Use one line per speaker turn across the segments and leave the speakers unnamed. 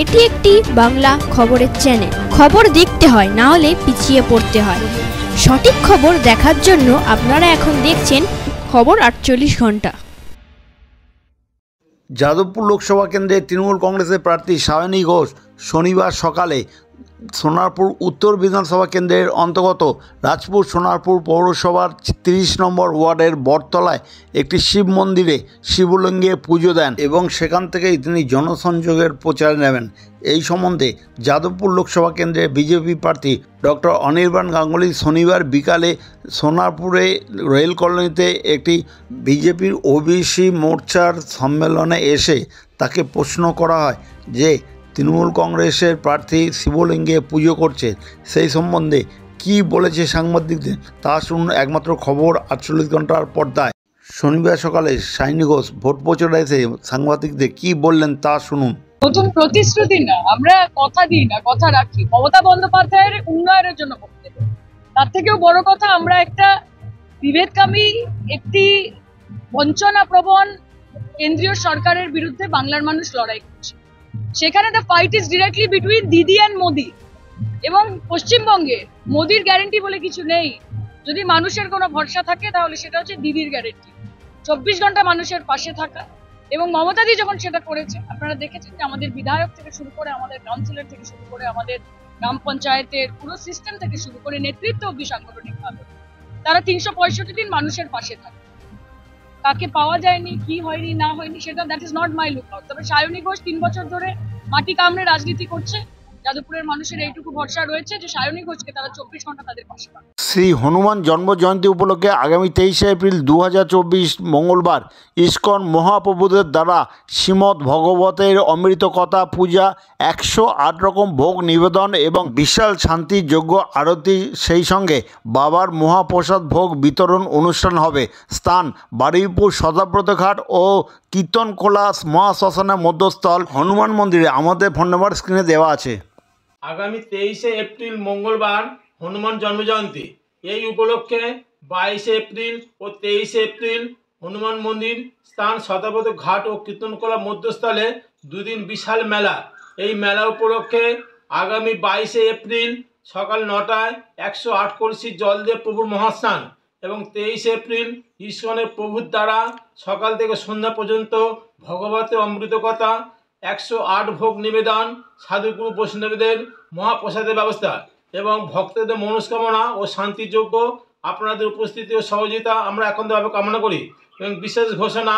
এটি একটি বাংলা খবরের চ্যানেল। খবর দেখতে হয়, না হলে পিছিয়ে পড়তে হয়। সঠিক খবর দেখার জন্য আপনারা এখন দেখছেন খবর 48 ঘন্টা।
যাদবপুর লোকসভা কেন্দ্রে তৃণমূল কংগ্রেসের প্রার্থী সায়নী ঘোষ শনিবার সকালে সোনারপুর উত্তর বিধানসভা কেন্দ্রের অন্তর্গত রাজপুর সোনারপুর পৌরসভার 30 নম্বর ওয়ার্ডের বটতলায় একটি শিব মন্দিরে শিবলিঙ্গে পুজো দেন এবং সেখান থেকেই তিনি জনসংযোগের প্রচার নেবেন। এই সম্বন্ধে যাদবপুর লোকসভা কেন্দ্রের বিজেপি প্রার্থী ডক্টর অনির্বাণ গাঙ্গুলি শনিবার বিকালে সোনারপুরে রেল কলোনিতে একটি বিজেপির ওবিসি মোর্চার সম্মেলনে এসে তাকে প্রশ্ন করা হয় যে তৃণমূল কংগ্রেসের প্রার্থী শিবলিঙ্গে পুজো করছে, সেই সম্বন্ধে কি বলেছে সাংবাদিকদের তা শুনুন একমাত্র খবর 48 ঘন্টার পর্দায়। শনিবার সকালে সায়নী ঘোষ ভোট প্রচারে এসে সাংবাদিকদের কি বললেন তা শুনুন।
নতুন প্রতিশ্রুতি না, আমরা কথা দিই না, কথা রাখি। মমতা বন্দ্যোপাধ্যায়ের উন্নয়নের জন্য করতে, তার থেকেও বড় কথা আমরা একটা বিভেদকামী, একটি বঞ্চনা প্রবণ কেন্দ্রীয় সরকারের বিরুদ্ধে বাংলার মানুষ লড়াই করছে। সেখানে the fight is directly between দিদি অ্যান্ড মোদি। এবং পশ্চিমবঙ্গে মোদির গ্যারেন্টি বলে কিছু নেই। যদি মানুষের কোনো ভরসা থাকে তাহলে সেটা হচ্ছে দিদির গ্যারেন্টি, 24 ঘন্টা মানুষের পাশে থাকা। এবং মমতাদি যখন সেটা করেছে, আপনারা দেখেছেন যে আমাদের বিধায়ক থেকে শুরু করে, আমাদের কাউন্সিলর থেকে শুরু করে, আমাদের গ্রাম পঞ্চায়েতের পুরো সিস্টেম থেকে শুরু করে নেতৃত্ব অব্দি সাংগঠনিকভাবে তারা 365 দিন মানুষের পাশে থাকে। কাকে পাওয়া যায়নি, কি হয়নি না হয়নি, সেটা that is not my look out. তবে সায়নী ঘোষ 3 বছর ধরে মাটি কামড়ে রাজনীতি করছে। যাদবপুরের মানুষের এইটুকু ভরসা রয়েছে যে সায়নী ঘোষকে তারা 24 ঘন্টা তাদের পাশে পাবে।
শ্রী হনুমান জন্ম জয়ন্তী উপলক্ষে আগামী 23 এপ্রিল 2024 মঙ্গলবার ইস্কন মহাপ্রভুদের দ্বারা শ্রীমদ্ ভগবতের অমৃত কথা পূজা, 108 রকম ভোগ নিবেদন এবং বিশাল শান্তি যজ্ঞ আরতি, সেই সঙ্গে বাবার মহাপ্রসাদ ভোগ বিতরণ অনুষ্ঠান হবে। স্থান বারুইপুর সদাব্রত ঘাট ও কীর্তনখোলা মহাশ্মশানের মধ্যস্থল হনুমান মন্দিরে। আমাদের ফোন নাম্বার স্ক্রিনে দেওয়া আছে।
আগামী 23 এপ্রিল মঙ্গলবার হনুমান জন্মজয়ন্তী। এই উপলক্ষে 22 এপ্রিল ও 23 এপ্রিল হনুমান মন্দির, স্থান সদাব্রত ঘাট ও কীর্তনখোলা মধ্যস্থলে দুদিন বিশাল মেলা। এই মেলা উপলক্ষে আগামী 22 এপ্রিল সকাল 9টায় 108 কলসি জল দিয়ে প্রভুর মহাস্নান এবং 23 এপ্রিল ইস্কনের প্রভুর দ্বারা সকাল থেকে সন্ধ্যা পর্যন্ত ভগবতের অমৃত কথা, 108 ভোগ নিবেদন, সাধুগুরু বৈষ্ণবদের মহাপ্রসাদের ব্যবস্থা এবং ভক্তদের মনস্কামনা ও শান্তিযোগ্য। আপনাদের উপস্থিতি ও সহযোগিতা আমরা একান্তভাবে কামনা করি। এবং বিশেষ ঘোষণা,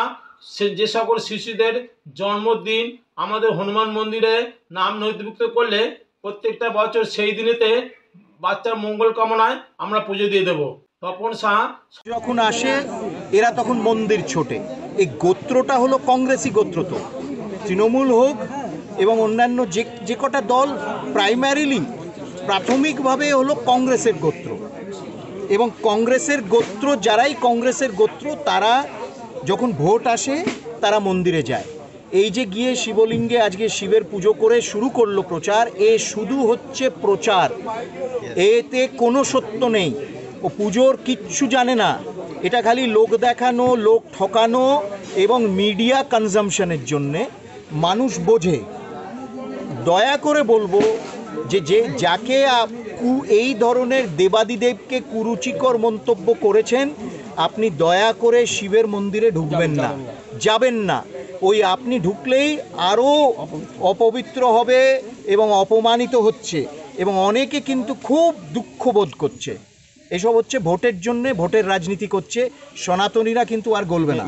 যে সকল শিশুদের জন্মদিন আমাদের হনুমান মন্দিরে নাম নথিভুক্ত করলে প্রত্যেকটা বছর সেই দিনেতে বাচ্চার মঙ্গল কামনায় আমরা পুজো দিয়ে দেবো। তপন শাহ
যখন আসে এরা তখন মন্দির ছোটে। এই গোত্রটা হলো কংগ্রেসি গোত্র। তো তৃণমূল হোক এবং অন্যান্য যে কটা দল প্রাইমারিলি প্রাথমিকভাবে হলো কংগ্রেসের গোত্র। এবং কংগ্রেসের গোত্র, যারাই কংগ্রেসের গোত্র, তারা যখন ভোট আসে তারা মন্দিরে যায়। এই যে গিয়ে শিবলিঙ্গে আজকে শিবের পুজো করে শুরু করলো প্রচার, এ শুধু হচ্ছে প্রচার, এতে কোনো সত্য নেই। ও পুজোর কিচ্ছু জানে না, এটা খালি লোক দেখানো, লোক ঠকানো এবং মিডিয়া কনজামশনের জন্যে মানুষ বোঝে। দয়া করে বলবো যে যাকে এই ধরনের দেবাদিদেবকে কুরুচিকর মন্তব্য করেছেন, আপনি দয়া করে শিবের মন্দিরে ঢুকবেন না, যাবেন না। ওই আপনি ঢুকলেই আরও অপবিত্র হবে এবং অপমানিত হচ্ছে এবং অনেকে কিন্তু খুব দুঃখ বোধ করছে। এসব হচ্ছে ভোটের জন্যে, ভোটের রাজনীতি করছে। সনাতনীরা কিন্তু আর গলবে না।